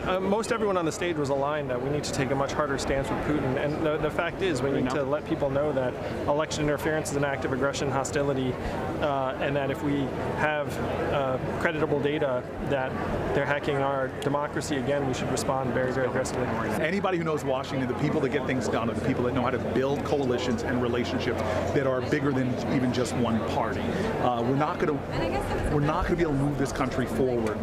Most everyone on the stage was aligned that we need to take a much harder stance with Putin, and the fact is we need to let people know that election interference is an act of aggression, hostility, and that if we have creditable data that they're hacking our democracy again, we should respond very, very aggressively. Anybody who knows Washington, the people that get things done are the people that know how to build coalitions and relationships that are bigger than even just one party. We're not going to be able to move this country forward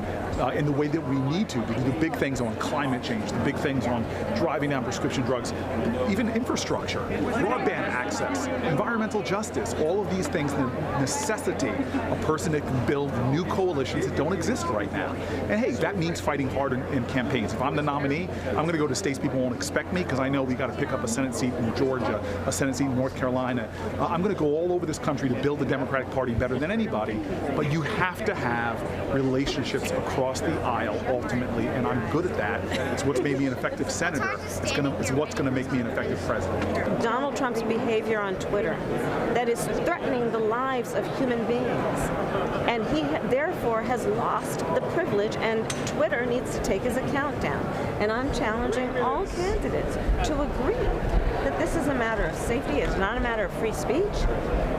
in the way that we need to do the big things on climate change, the big things on driving down prescription drugs, even infrastructure, broadband access, environmental justice. All of these things necessitate a person that can build new coalitions that don't exist right now. And hey, that means fighting hard in campaigns. If I'm the nominee, I'm going to go to states people won't expect me, because I know we got to pick up a Senate seat in Georgia, a Senate seat in North Carolina. I'm going to go all over this country to build the Democratic Party better than anybody, but you have to have relationships across the aisle ultimately, and I'm good at that. It's what's made me an effective senator. It's what's going to make me an effective president. Donald Trump's behavior on Twitter that is threatening the lives of human beings, and he therefore has lost the privilege, and Twitter needs to take his account down. And I'm challenging all candidates to agree that this is a matter of safety, it's not a matter of free speech,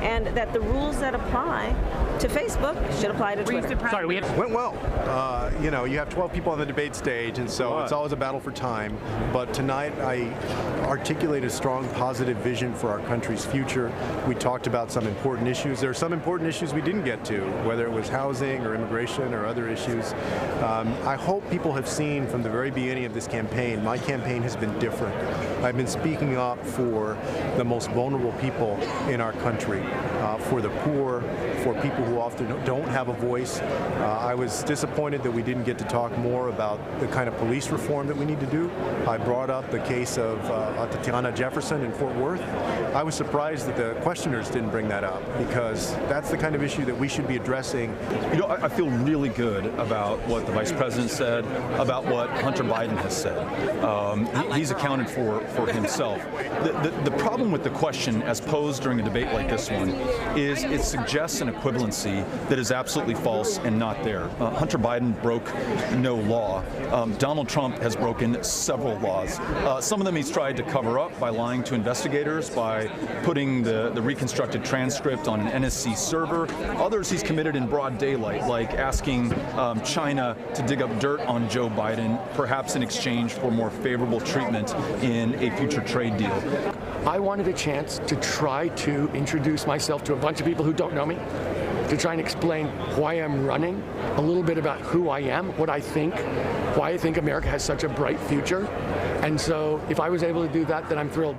and that the rules that apply to Facebook should apply to Twitter. Sorry, went well. You know, you have 12 people on the debate stage, and so it's always a battle for time. But tonight I articulated a strong positive vision for our country's future. We talked about some important issues. There are some important issues we didn't get to, whether it was housing or immigration or other issues. I hope people have seen from the very beginning of this campaign, my campaign has been different. I've been speaking up for the most vulnerable people in our country, for the poor, for people who often don't have a voice. I was disappointed that we didn't get to talk more about the kind of police reform that we need to do. I brought up the case of Tatiana Jefferson in Fort Worth. I was surprised that the questioners didn't bring that up, because that's the kind of issue that we should be addressing. You know, I feel really good about what the Vice President said, about what Hunter Biden has said. He's accounted for himself. The problem with the question as posed during a debate like this one is it suggests an equivalency that is absolutely false and not there. Hunter Biden broke no law. Donald Trump has broken several laws. Some of them he's tried to cover up by lying to investigators, by putting the reconstructed transcript on an NSC server. Others he's committed in broad daylight, like asking China to dig up dirt on Joe Biden, perhaps in exchange for more favorable treatment in a future trade deal. I wanted a chance to try to introduce myself to a bunch of people who don't know me, to try and explain why I'm running, a little bit about who I am, what I think, why I think America has such a bright future. And so if I was able to do that, then I'm thrilled.